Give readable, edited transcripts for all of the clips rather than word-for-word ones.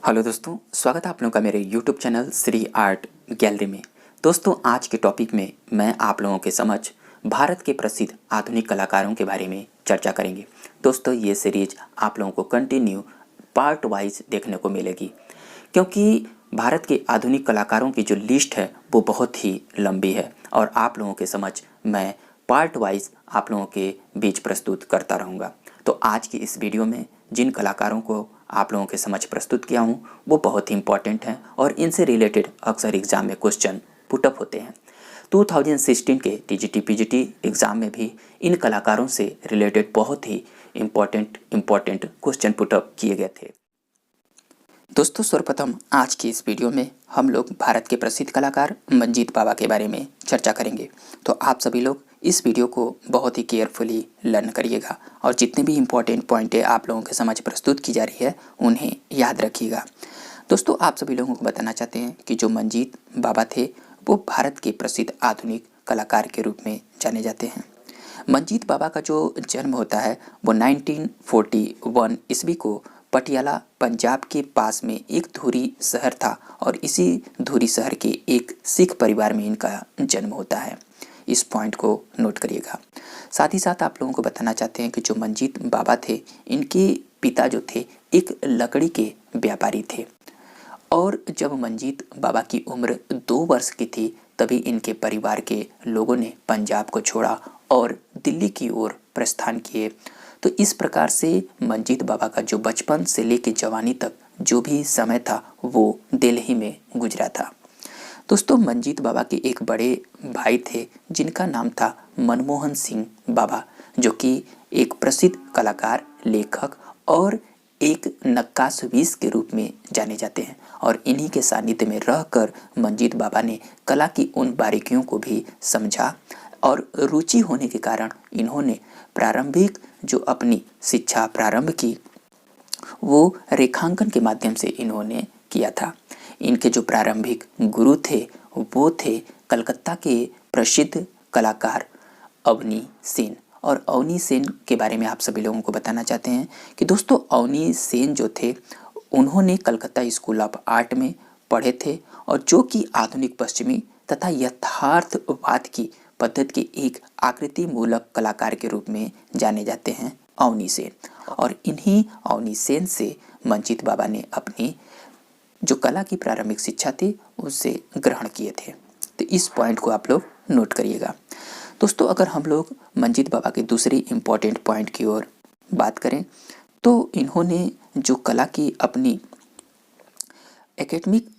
Hello दोस्तों, स्वागत है आप लोगों का मेरे YouTube channel Shri art gallery में। दोस्तों, आज के टॉपिक में मैं आप लोगों के समक्ष भारत के प्रसिद्ध आधुनिक कलाकारों के बारे में चर्चा करेंगे। दोस्तों, ये सीरीज आप लोगों को कंटिन्यू पार्ट वाइज देखने को मिलेगी, क्योंकि भारत के आधुनिक कलाकारों की जो लिस्ट है वो बहुत ही लंबी है और आप लोगों के समक्ष मैं पार्ट वाइज आप लोगों के बीच प्रस्तुत करता रहूँगा। तो आज की इस वीडियो में जिन कलाकारों को आप लोगों के समक्ष प्रस्तुत किया हूँ वो बहुत ही इंपॉर्टेंट हैं और इनसे रिलेटेड अक्सर एग्ज़ाम में क्वेश्चन पुटअप होते हैं। 2016 के टीजीटी पीजीटी एग्ज़ाम में भी इन कलाकारों से रिलेटेड बहुत ही इम्पॉर्टेंट क्वेश्चन पुटअप किए गए थे। दोस्तों, सर्वप्रथम आज की इस वीडियो में हम लोग भारत के प्रसिद्ध कलाकार मंजीत बाबा के बारे में चर्चा करेंगे। तो आप सभी लोग इस वीडियो को बहुत ही केयरफुली लर्न करिएगा और जितने भी इम्पोर्टेंट पॉइंटें आप लोगों के समझ प्रस्तुत की जा रही है उन्हें याद रखिएगा। दोस्तों, आप सभी लोगों को बताना चाहते हैं कि जो मंजीत बाबा थे वो भारत के प्रसिद्ध आधुनिक कलाकार के रूप में जाने जाते हैं। मंजीत बाबा का जो जन्म होता है वो 1941 ईस्वी को पटियाला पंजाब के पास में एक धूरी शहर था और इसी धूरी शहर के एक सिख परिवार में इनका जन्म होता है। इस पॉइंट को नोट करिएगा। साथ ही साथ आप लोगों को बताना चाहते हैं कि जो मंजीत बाबा थे इनके पिता जो थे एक लकड़ी के व्यापारी थे और जब मंजीत बाबा की उम्र 2 वर्ष की थी तभी इनके परिवार के लोगों ने पंजाब को छोड़ा और दिल्ली की ओर प्रस्थान किए। तो इस प्रकार से मंजीत बाबा का जो बचपन से लेकर जवानी तक जो भी समय था वो दिल्ली में गुजरा था। दोस्तों, मंजीत बाबा के एक बड़े भाई थे जिनका नाम था मनमोहन सिंह बाबा, जो कि एक प्रसिद्ध कलाकार, लेखक और एक नक्काश के रूप में जाने जाते हैं और इन्हीं के सानिध्य में रहकर मंजीत बाबा ने कला की उन बारीकियों को भी समझा और रुचि होने के कारण इन्होंने प्रारंभिक जो अपनी शिक्षा प्रारंभ की वो रेखांकन के माध्यम से इन्होंने किया था। इनके जो प्रारंभिक गुरु थे वो थे कलकत्ता के प्रसिद्ध कलाकार अवनी सेन। और अवनी सेन के बारे में आप सभी लोगों को बताना चाहते हैं कि दोस्तों, अवनी सेन जो थे उन्होंने कलकत्ता स्कूल ऑफ आर्ट में पढ़े थे और जो कि आधुनिक पश्चिमी तथा यथार्थवाद की पद्धति के एक आकृति मूलक कलाकार के रूप में जाने जाते हैं अवनी सेन। और इन्हीं अवनी सेन से मंजीत बाबा ने अपनी जो कला की प्रारंभिक शिक्षा थी उसे ग्रहण किए थे। तो इस पॉइंट को आप लोग नोट करिएगा। दोस्तों, अगर हम लोग मंजीत बाबा के दूसरी इम्पॉर्टेंट पॉइंट की ओर बात करें तो इन्होंने जो कला की अपनी एकेडमिक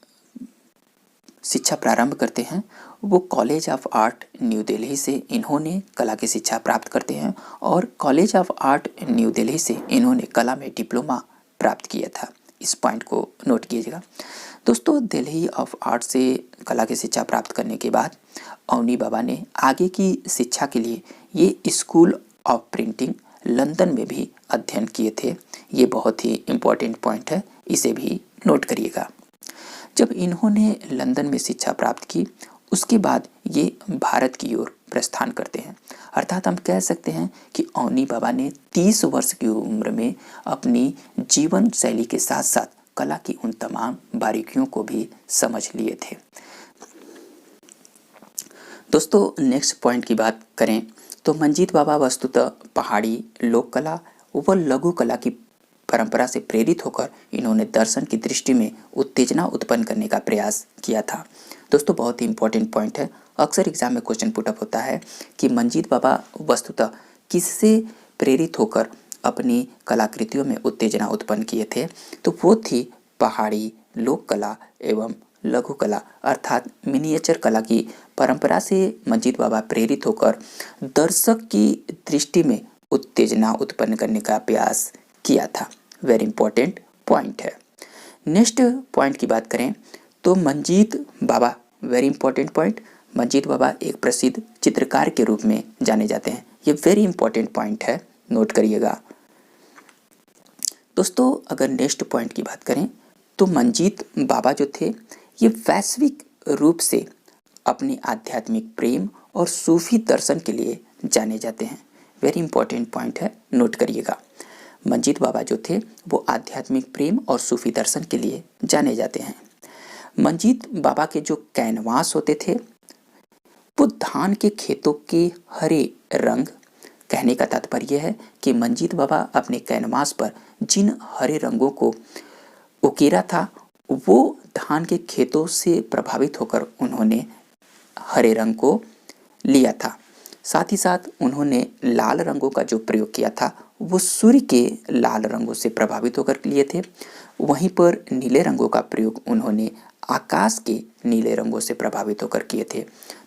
शिक्षा प्रारंभ करते हैं वो college of art new Delhi से इन्होंने कला की शिक्षा प्राप्त करते हैं और college of art new Delhi से इन्होंने कला में डिप्लोमा प्राप्त किया था। इस पॉइंट को नोट कीजिएगा। दोस्तों, दिल्ली ऑफ आर्ट से कला की शिक्षा प्राप्त करने के बाद अवनी बाबा ने आगे की शिक्षा के लिए ये स्कूल ऑफ प्रिंटिंग लंदन में भी अध्ययन किए थे। ये बहुत ही इम्पोर्टेंट पॉइंट है, इसे भी नोट करिएगा। जब इन्होंने लंदन में शिक्षा प्राप्त की उसके बाद ये भारत की ओर प्रस्थान करते हैं। अर्थात हम कह सकते हैं कि अवनी बाबा ने 30 वर्ष की उम्र में अपनी जीवन शैली के साथ साथ कला की उन तमाम बारीकियों को भी समझ लिए थे। दोस्तों, नेक्स्ट पॉइंट की बात करें तो मंजीत बाबा वस्तुतः पहाड़ी लोक कला व लघु कला की परंपरा से प्रेरित होकर इन्होंने दर्शन की दृष्टि में उत्तेजना उत्पन्न करने का प्रयास किया था। दोस्तों, बहुत ही इंपॉर्टेंट पॉइंट है, अक्सर एग्जाम में क्वेश्चन पुटअप होता है कि मंजीत बाबा वस्तुतः किससे प्रेरित होकर अपनी कलाकृतियों में उत्तेजना उत्पन्न किए थे। तो वो थी पहाड़ी लोक कला एवं लघु कला अर्थात मिनिएचर कला की परंपरा से मंजीत बाबा प्रेरित होकर दर्शक की दृष्टि में उत्तेजना उत्पन्न करने का प्रयास किया था। वेरी इंपॉर्टेंट पॉइंट है। नेक्स्ट पॉइंट की बात करें तो मंजीत बाबा, वेरी इंपॉर्टेंट पॉइंट, मंजीत बाबा एक प्रसिद्ध चित्रकार के रूप में जाने जाते हैं। ये वेरी इंपॉर्टेंट पॉइंट है, नोट करिएगा। दोस्तों, अगर नेक्स्ट पॉइंट की बात करें तो मंजीत बाबा जो थे ये वैश्विक रूप से अपने आध्यात्मिक प्रेम और सूफी दर्शन के लिए जाने जाते हैं। वेरी इंपॉर्टेंट पॉइंट है, नोट करिएगा। मंजीत बाबा जो थे वो आध्यात्मिक प्रेम और सूफी दर्शन के लिए जाने जाते हैं। मंजीत बाबा के जो कैनवास होते थे वो धान के खेतों के हरे रंग, कहने का तात्पर्य है कि मंजीत बाबा अपने कैनवास पर जिन हरे रंगों को उकेरा था वो धान के खेतों से प्रभावित होकर उन्होंने हरे रंग को लिया था। साथ ही साथ उन्होंने लाल रंगों का जो प्रयोग किया था वो सूर्य के लाल रंगों से प्रभावित होकर लिए थे। वहीं पर नीले रंगों का प्रयोग उन्होंने आकाश के नीले रंगों से प्रभावित होकर किए थे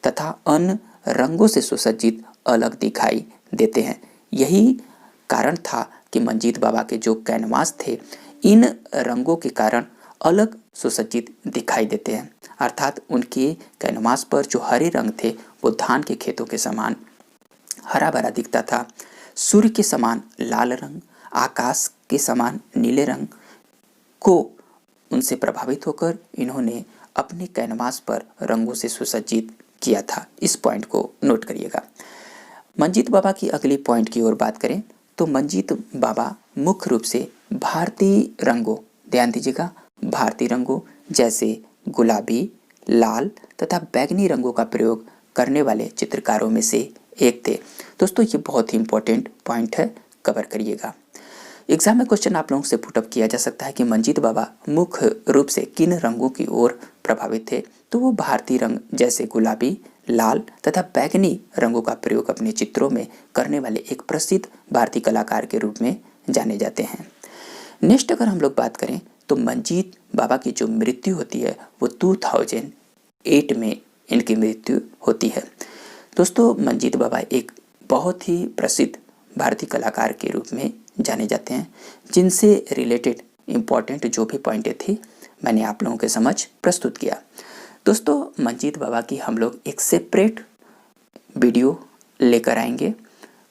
तथा अन्य रंगों से सुसज्जित अलग दिखाई देते हैं। यही कारण था कि मंजीत बाबा के जो कैनवास थे इन रंगों के कारण अलग सुसज्जित दिखाई देते हैं, अर्थात उनके कैनवास पर जो हरे रंग थे वो धान के खेतों के समान हरा भरा दिखता था। सूर्य के समान लाल रंग, आकाश के समान नीले रंग को उनसे प्रभावित होकर इन्होंने अपने कैनवास पर रंगों से सुसज्जित किया था। इस पॉइंट को नोट करिएगा। मंजीत बाबा की अगली पॉइंट की ओर बात करें तो मंजीत बाबा मुख्य रूप से भारतीय रंगों, ध्यान दीजिएगा, भारतीय रंगों जैसे गुलाबी, लाल तथा बैंगनी रंगों का प्रयोग करने वाले चित्रकारों में से एक थे। दोस्तों ये बहुत ही इंपॉर्टेंट पॉइंट है, कवर करिएगा। एग्जाम में क्वेश्चन आप लोगों से पुटअप किया जा सकता है कि मंजीत बाबा मुख्य रूप से किन रंगों की ओर प्रभावित थे, तो वो भारतीय रंग जैसे गुलाबी, लाल तथा बैंगनी रंगों का प्रयोग अपने चित्रों में करने वाले एक प्रसिद्ध भारतीय कलाकार के रूप में जाने जाते हैं। नेक्स्ट अगर हम लोग बात करें तो मंजीत बाबा की जो मृत्यु होती है वो 2008 में इनकी मृत्यु होती है। दोस्तों मंजीत बाबा एक बहुत ही प्रसिद्ध भारतीय कलाकार के रूप में जाने जाते हैं, जिनसे रिलेटेड इम्पॉर्टेंट जो भी पॉइंटें थी मैंने आप लोगों के समझ प्रस्तुत किया। दोस्तों मंजीत बाबा की हम लोग एक सेपरेट वीडियो लेकर आएंगे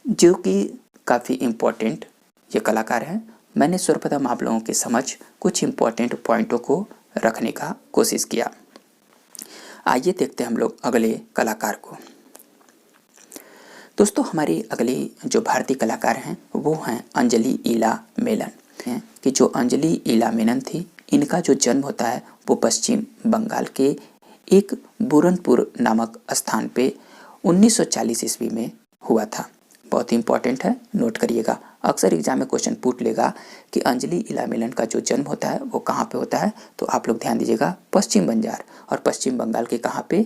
जो कि काफ़ी इम्पोर्टेंट ये कलाकार हैं। मैंने सर्वप्रथम आप लोगों के समझ कुछ इम्पोर्टेंट पॉइंटों को रखने का कोशिश किया। आइए देखते हैं हम लोग अगले कलाकार को। दोस्तों हमारी अगली जो भारतीय कलाकार हैं वो हैं अंजलि ईला मेनन। कि जो अंजलि ईला मेनन थी इनका जो जन्म होता है वो पश्चिम बंगाल के एक बुरनपुर नामक स्थान पे 1940 ईस्वी में हुआ था। बहुत ही इंपॉर्टेंट है, नोट करिएगा। अक्सर एग्जाम में क्वेश्चन पूछ लेगा कि अंजलि ईला मेनन का जो जन्म होता है वो कहाँ पे होता है, तो आप लोग ध्यान दीजिएगा पश्चिम बंजार, और पश्चिम बंगाल के कहाँ पे,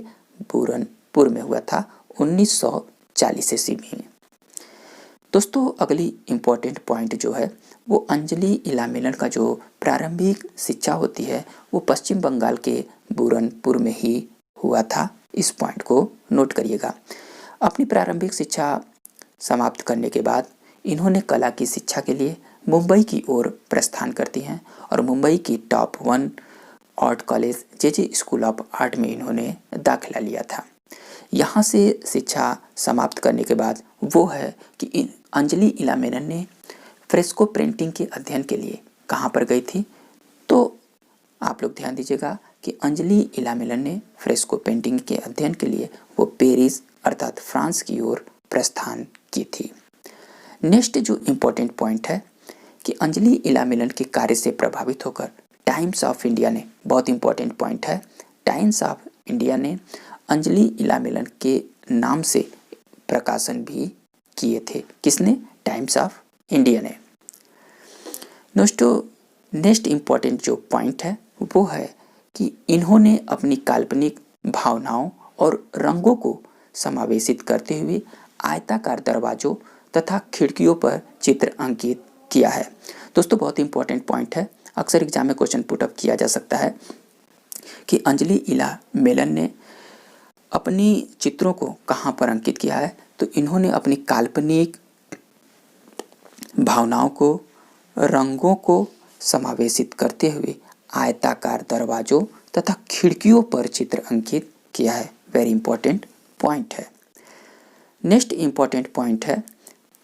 बुरनपुर में हुआ था 1940 ईस्वी में। दोस्तों अगली इम्पॉर्टेंट पॉइंट जो है वो अंजलि ईला मेनन का जो प्रारंभिक शिक्षा होती है वो पश्चिम बंगाल के बुरनपुर में ही हुआ था। इस पॉइंट को नोट करिएगा। अपनी प्रारंभिक शिक्षा समाप्त करने के बाद इन्होंने कला की शिक्षा के लिए मुंबई की ओर प्रस्थान करती हैं और मुंबई की top 1 art college J school of art में इन्होंने दाखिला लिया था। यहाँ से शिक्षा समाप्त करने के बाद वो है कि अंजलि ईला मेनन ने फ्रेस्को पेंटिंग के अध्ययन के लिए कहाँ पर गई थी, तो आप लोग ध्यान दीजिएगा कि अंजलि ईला मेनन ने फ्रेस्को पेंटिंग के अध्ययन के लिए वो पेरिस अर्थात फ्रांस की ओर प्रस्थान की थी। नेक्स्ट जो इम्पोर्टेंट पॉइंट है कि अंजलि ईला मेनन के कार्य से प्रभावित होकर टाइम्स ऑफ इंडिया ने, बहुत इंपॉर्टेंट पॉइंट है, टाइम्स ऑफ इंडिया ने अंजलि ईला मेनन के नाम से प्रकाशन भी किए थे। किसने? टाइम्स ऑफ इंडिया ने। दोस्तों नेक्स्ट इम्पॉर्टेंट जो पॉइंट है वो है कि इन्होंने अपनी काल्पनिक भावनाओं और रंगों को समावेशित करते हुए आयताकार दरवाजों तथा खिड़कियों पर चित्र अंकित किया है। दोस्तों बहुत इंपॉर्टेंट पॉइंट है, अक्सर एग्जाम में क्वेश्चन पुटअप किया जा सकता है कि अंजलि ईला मेनन ने अपनी चित्रों को कहाँ पर अंकित किया है, तो इन्होंने अपनी काल्पनिक भावनाओं को, रंगों को समावेशित करते हुए आयताकार दरवाजों तथा खिड़कियों पर चित्र अंकित किया है। वेरी इंपॉर्टेंट पॉइंट है। नेक्स्ट इम्पॉर्टेंट पॉइंट है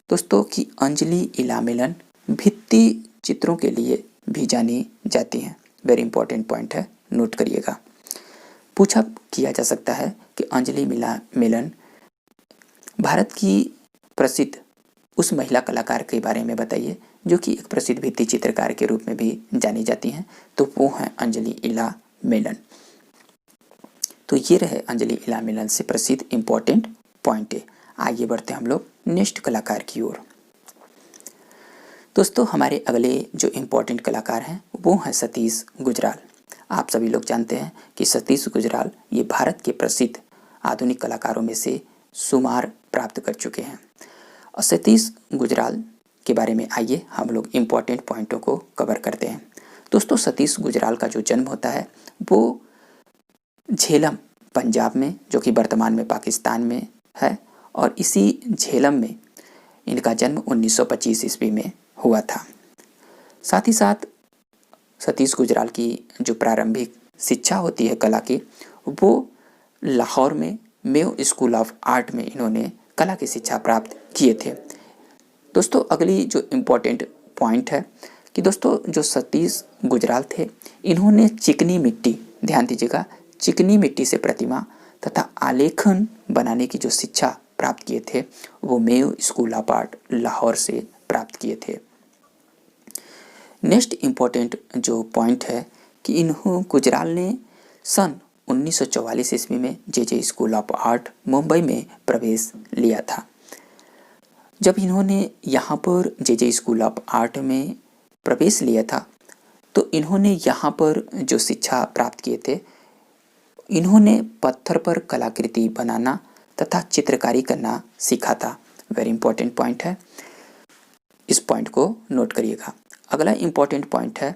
दोस्तों कि अंजलि ईला मेनन भित्ति चित्रों के लिए भी जानी जाती हैं। वेरी इंपॉर्टेंट पॉइंट है, नोट करिएगा। पूछा किया जा सकता है कि अंजलि मेनन भारत की प्रसिद्ध उस महिला कलाकार के बारे में बताइए जो कि एक प्रसिद्ध भित्ति चित्रकार के रूप में भी जानी जाती हैं, तो वो हैं अंजलि इला मेनन। तो ये रहे अंजलि इला मेनन से प्रसिद्ध इम्पोर्टेंट पॉइंट है। आगे बढ़ते हैं हम लोग नेक्स्ट कलाकार की ओर। दोस्तों हमारे अगले जो इम्पोर्टेंट कलाकार हैं वो हैं सतीश गुजराल। आप सभी लोग जानते हैं कि सतीश गुजराल ये भारत के प्रसिद्ध आधुनिक कलाकारों में से शुमार प्राप्त कर चुके हैं। और सतीश गुजराल के बारे में आइए हम लोग इम्पोर्टेंट पॉइंटों को कवर करते हैं। दोस्तों सतीश गुजराल का जो जन्म होता है वो झेलम पंजाब में, जो कि वर्तमान में पाकिस्तान में है, और इसी झेलम में इनका जन्म 1925 ईस्वी में हुआ था। साथ ही साथ सतीश गुजराल की जो प्रारंभिक शिक्षा होती है कला की, वो लाहौर में मेयो स्कूल ऑफ आर्ट में इन्होंने कला की शिक्षा प्राप्त किए थे। दोस्तों अगली जो इम्पोर्टेंट पॉइंट है कि दोस्तों जो सतीश गुजराल थे इन्होंने चिकनी मिट्टी, ध्यान दीजिएगा, चिकनी मिट्टी से प्रतिमा तथा आलेखन बनाने की जो शिक्षा प्राप्त किए थे वो Mayo school of art Lahore से प्राप्त किए थे। नेक्स्ट इम्पोर्टेंट जो पॉइंट है कि इन्हों गुजराल ने सन 1944 ईस्वी में जे स्कूल ऑफ आर्ट मुंबई में प्रवेश लिया था। जब इन्होंने यहाँ पर जे स्कूल ऑफ आर्ट में प्रवेश लिया था तो इन्होंने यहाँ पर जो शिक्षा प्राप्त किए थे, इन्होंने पत्थर पर कलाकृति बनाना तथा चित्रकारी करना सीखा था। वेरी इंपॉर्टेंट पॉइंट है, इस पॉइंट को नोट करिएगा। अगला इम्पॉर्टेंट पॉइंट है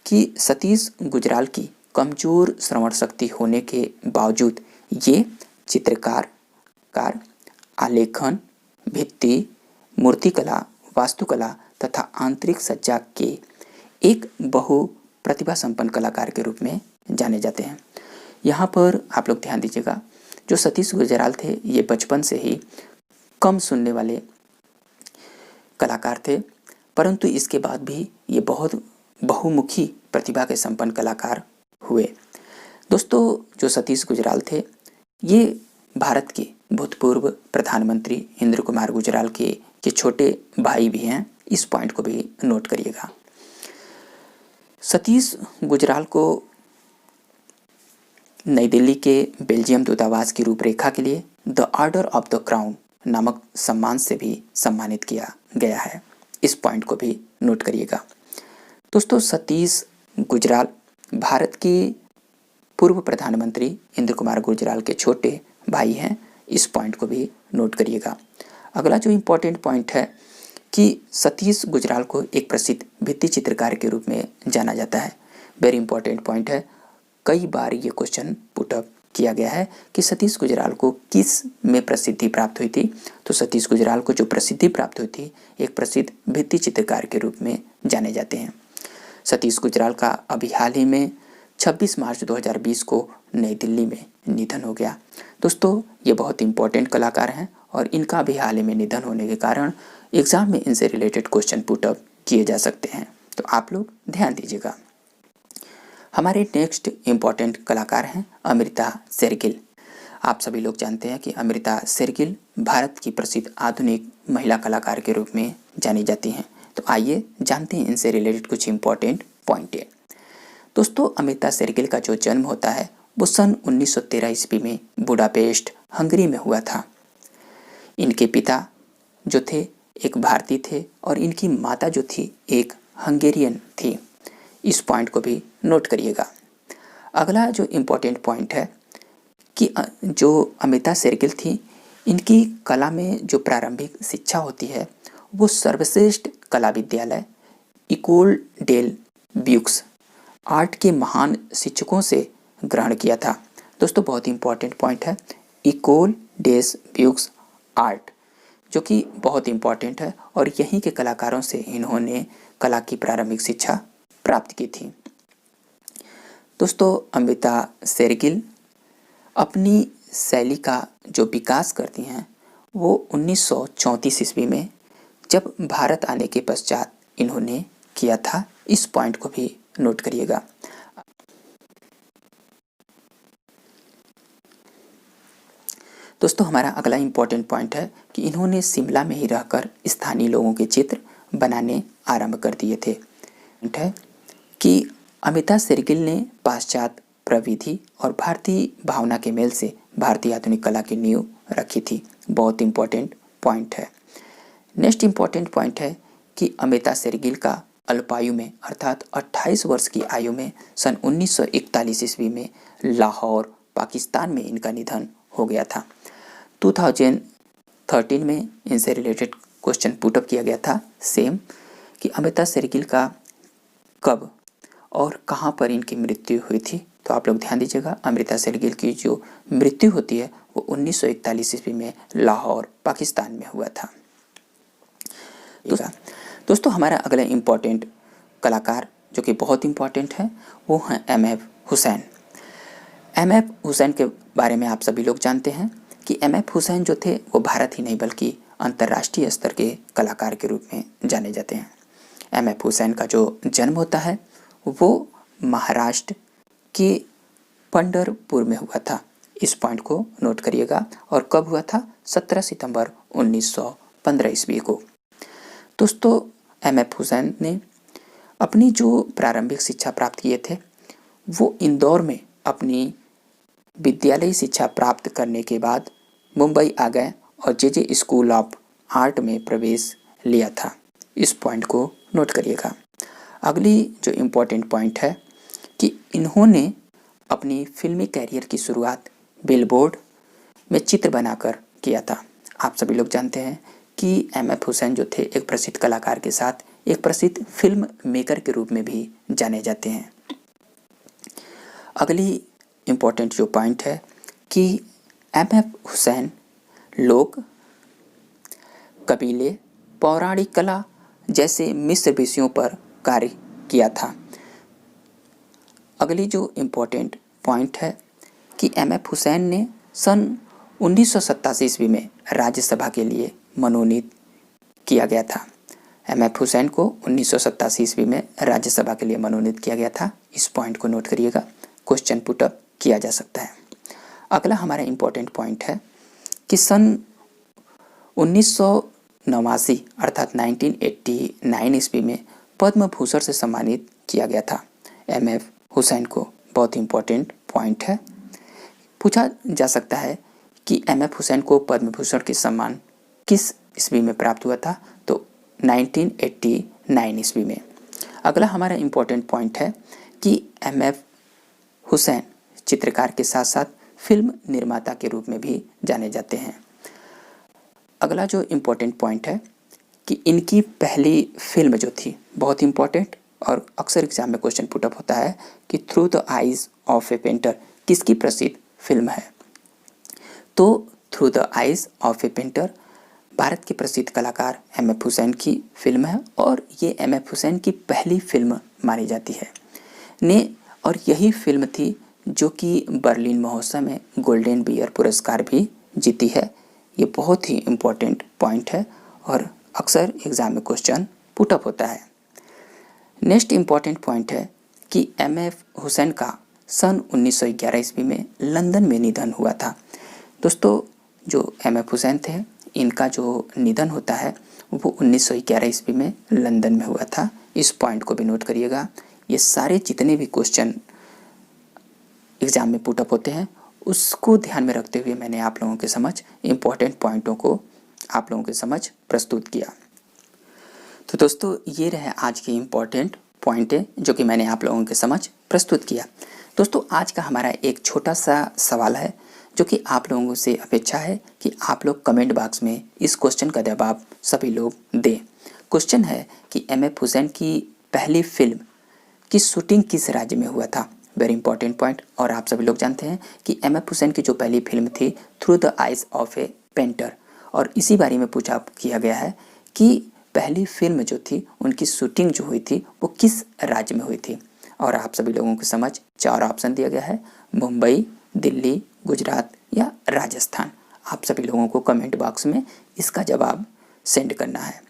कि सतीश गुजराल की कमजोर श्रवण शक्ति होने के बावजूद ये चित्रकार, आलेखन, भित्ति, मूर्तिकला, वास्तुकला तथा आंतरिक सज्जा के एक बहु प्रतिभा संपन्न कलाकार के रूप में जाने जाते हैं। यहाँ पर आप लोग ध्यान दीजिएगा, जो सतीश गुजराल थे ये बचपन से ही कम सुनने वाले कलाकार थे, परंतु इसके बाद भी ये बहुत बहुमुखी प्रतिभा के संपन्न कलाकार हुए। दोस्तों जो सतीश गुजराल थे ये भारत के भूतपूर्व प्रधानमंत्री इंद्र कुमार गुजराल के छोटे भाई भी हैं, इस पॉइंट को भी नोट करिएगा। सतीश गुजराल को नई दिल्ली के बेल्जियम दूतावास की रूपरेखा के लिए the order of the crown नामक सम्मान से भी सम्मानित किया गया है, इस पॉइंट को भी नोट करिएगा। दोस्तों सतीश गुजराल भारत के पूर्व प्रधानमंत्री इंद्र कुमार गुजराल के छोटे भाई हैं, इस पॉइंट को भी नोट करिएगा। अगला जो इम्पोर्टेंट पॉइंट है कि सतीश गुजराल को एक प्रसिद्ध भित्ति चित्रकार के रूप में जाना जाता है। वेरी इंपॉर्टेंट पॉइंट है, कई बार ये क्वेश्चन पुटअप किया गया है कि सतीश गुजराल को किस में प्रसिद्धि प्राप्त हुई थी। तो सतीश गुजराल को जो प्रसिद्धि प्राप्त हुई थी एक प्रसिद्ध भित्ति चित्रकार के रूप में जाने जाते हैं। सतीश गुजराल का अभी हाल ही में 26 मार्च 2020 को नई दिल्ली में निधन हो गया। दोस्तों ये बहुत इंपॉर्टेंट कलाकार हैं और इनका भी हाल ही में निधन होने के कारण एग्जाम में इनसे रिलेटेड क्वेश्चन पुटअप किए जा सकते हैं, तो आप लोग ध्यान दीजिएगा। हमारे नेक्स्ट इम्पॉर्टेंट कलाकार हैं अमृता शेरगिल। आप सभी लोग जानते हैं कि अमृता शेरगिल भारत की प्रसिद्ध आधुनिक महिला कलाकार के रूप में जानी जाती हैं। तो आइए जानते हैं इनसे रिलेटेड कुछ इम्पॉर्टेंट पॉइंट है। दोस्तों अमृता शेरगिल का जो जन्म होता है वो सन 1913 ईस्वी में बुडापेस्ट हंगरी में हुआ था। इनके पिता जो थे एक भारतीय थे और इनकी माता जो थी एक हंगेरियन थी, इस पॉइंट को भी नोट करिएगा। अगला जो इम्पोर्टेंट पॉइंट है कि जो अमृता शेरगिल थी इनकी कला में जो प्रारंभिक शिक्षा होती है वो सर्वश्रेष्ठ कला विद्यालय इकोल डेल ब्यूक्स आर्ट के महान शिक्षकों से ग्रहण किया था। दोस्तों बहुत इंपॉर्टेंट पॉइंट है, इकोल डेस ब्यूक्स आर्ट, जो कि बहुत इंपॉर्टेंट है और यहीं के कलाकारों से इन्होंने कला की प्रारंभिक शिक्षा प्राप्त की थी। दोस्तों अमृता शेरगिल अपनी शैली का जो विकास करती हैं वो 1934 ईस्वी में जब भारत आने के पश्चात इन्होंने किया था, इस पॉइंट को भी नोट करिएगा। दोस्तों हमारा अगला इम्पॉर्टेंट पॉइंट है कि इन्होंने शिमला में ही रहकर स्थानीय लोगों के चित्र बनाने आरंभ कर दिए थे। है कि अमिता शेरगिल ने पाश्चात्य प्रविधि और भारतीय भावना के मेल से भारतीय आधुनिक कला की नींव रखी थी। बहुत इंपॉर्टेंट पॉइंट है। नेक्स्ट इंपॉर्टेंट पॉइंट है कि अमिता शेरगिल का अल्पायु में अर्थात 28 वर्ष की आयु में सन 1941 ईस्वी में लाहौर पाकिस्तान में इनका निधन हो गया था। 2013 में इनसे रिलेटेड क्वेश्चन पुटअप किया गया था सेम कि अमिता शेरगिल का कब और कहाँ पर इनकी मृत्यु हुई थी। तो आप लोग ध्यान दीजिएगा, अमृता शेरगिल की जो मृत्यु होती है वो 1941 ईस्वी में लाहौर पाकिस्तान में हुआ था। दोस्तों हमारा अगला इम्पॉर्टेंट कलाकार जो कि बहुत इम्पॉर्टेंट है वो हैं एम.एफ. हुसैन। एम.एफ. हुसैन के बारे में आप सभी लोग जानते हैं कि एम.एफ. हुसैन जो थे वो भारत ही नहीं बल्कि अंतर्राष्ट्रीय स्तर के कलाकार के रूप में जाने जाते हैं। एम.एफ. हुसैन का जो जन्म होता है वो महाराष्ट्र के पंढरपुर में हुआ था। इस पॉइंट को नोट करिएगा। और कब हुआ था? 17 सितंबर 1915 ईस्वी को। दोस्तों एम.एफ. हुसैन ने अपनी जो प्रारंभिक शिक्षा प्राप्त किए थे वो इंदौर में अपनी विद्यालयी शिक्षा प्राप्त करने के बाद मुंबई आ गए और जे स्कूल ऑफ आर्ट में प्रवेश लिया था। इस पॉइंट को नोट करिएगा। अगली जो इम्पोर्टेंट पॉइंट है कि इन्होंने अपनी फिल्मी कैरियर की शुरुआत बिलबोर्ड में चित्र बनाकर किया था। आप सभी लोग जानते हैं कि एम.एफ. हुसैन जो थे एक प्रसिद्ध कलाकार के साथ एक प्रसिद्ध फिल्म मेकर के रूप में भी जाने जाते हैं। अगली इम्पोर्टेंट जो पॉइंट है कि एम.एफ. हुसैन लोक, कबीले, पौराणिक कला जैसे मिश्र विषयों पर कार्य किया था। अगली जो इम्पोर्टेंट पॉइंट है कि एम.एफ. हुसैन ने सन 1987 ईस्वी में राज्यसभा के लिए मनोनीत किया गया था। एम.एफ. हुसैन को 1987 ईस्वी में राज्यसभा के लिए मनोनीत किया गया था। इस पॉइंट को नोट करिएगा, क्वेश्चन पुटअप किया जा सकता है। अगला हमारा इम्पोर्टेंट पॉइंट है कि सन 1989 अर्थात 1989 ईस्वी में पद्म भूषण से सम्मानित किया गया था एम.एफ. हुसैन को। बहुत इम्पोर्टेंट पॉइंट है। पूछा जा सकता है कि एम.एफ. हुसैन को पद्म भूषण की सम्मान किस ईस्वी में प्राप्त हुआ था? तो 1989 ईस्वी में। अगला हमारा इम्पोर्टेंट पॉइंट है कि एम.एफ. हुसैन चित्रकार के साथ साथ फिल्म निर्माता के रूप में भी जाने जाते हैं। अगला जो इम्पोर्टेंट पॉइंट है कि इनकी पहली फिल्म जो थी, बहुत इम्पोर्टेंट और अक्सर एग्जाम में क्वेश्चन पुटअप होता है कि through the eyes of A painter किसकी प्रसिद्ध फिल्म है? तो through the eyes of A painter Bharat के प्रसिद्ध कलाकार एम.एफ. हुसैन की फिल्म है और ये एम.एफ. हुसैन की पहली फिल्म मानी जाती है ने। और यही फिल्म थी जो कि बर्लिन महोत्सव में गोल्डन बियर पुरस्कार भी जीती है। ये बहुत ही इम्पोर्टेंट पॉइंट है और अक्सर एग्जाम में क्वेश्चन पुटअप होता है। नेक्स्ट इम्पॉर्टेंट पॉइंट है कि एम.एफ. हुसैन का सन 1911 ईस्वी में लंदन में निधन हुआ था। दोस्तों जो एम.एफ. हुसैन थे इनका जो निधन होता है वो 1911 ईस्वी में लंदन में हुआ था। इस पॉइंट को भी नोट करिएगा। ये सारे जितने भी क्वेश्चन एग्जाम में पुटअप होते हैं उसको ध्यान में रखते हुए मैंने आप लोगों के समझ इम्पोर्टेंट पॉइंटों को आप लोगों के समझ प्रस्तुत किया। तो दोस्तों ये रहे आज के इम्पोर्टेंट पॉइंटें जो कि मैंने आप लोगों के समझ प्रस्तुत किया। दोस्तों आज का हमारा एक छोटा सा सवाल है जो कि आप लोगों से अपेक्षा है कि आप लोग कमेंट बॉक्स में इस क्वेश्चन का जवाब सभी लोग दें। क्वेश्चन है कि एम.एफ. हुसैन की पहली फिल्म की शूटिंग किस राज्य में हुआ था? Very important point. और आप सभी लोग जानते हैं कि एम.एफ. हुसैन की जो पहली फिल्म थी through the eyes of A painter, और इसी बारे में पूछा किया गया है कि पहली फिल्म जो थी उनकी शूटिंग जो हुई थी वो किस राज्य में हुई थी। और आप सभी लोगों को समझ 4 ऑप्शन दिया गया है, मुंबई, दिल्ली, गुजरात या राजस्थान। आप सभी लोगों को कमेंट बॉक्स में इसका जवाब सेंड करना है।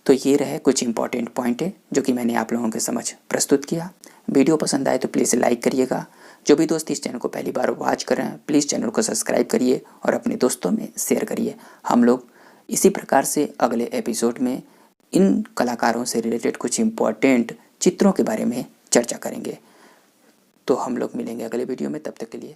तो ये रहे कुछ इंपॉर्टेंट पॉइंट है जो कि मैंने आप लोगों के समझ प्रस्तुत किया। वीडियो पसंद आए तो प्लीज़ लाइक करिएगा। जो भी दोस्त इस चैनल को पहली बार वॉच कर रहे हैं प्लीज़ चैनल को सब्सक्राइब करिए और अपने दोस्तों में शेयर करिए। हम लोग इसी प्रकार से अगले एपिसोड में इन कलाकारों से रिलेटेड कुछ इम्पोर्टेंट चित्रों के बारे में चर्चा करेंगे। तो हम लोग मिलेंगे अगले वीडियो में, तब तक के लिए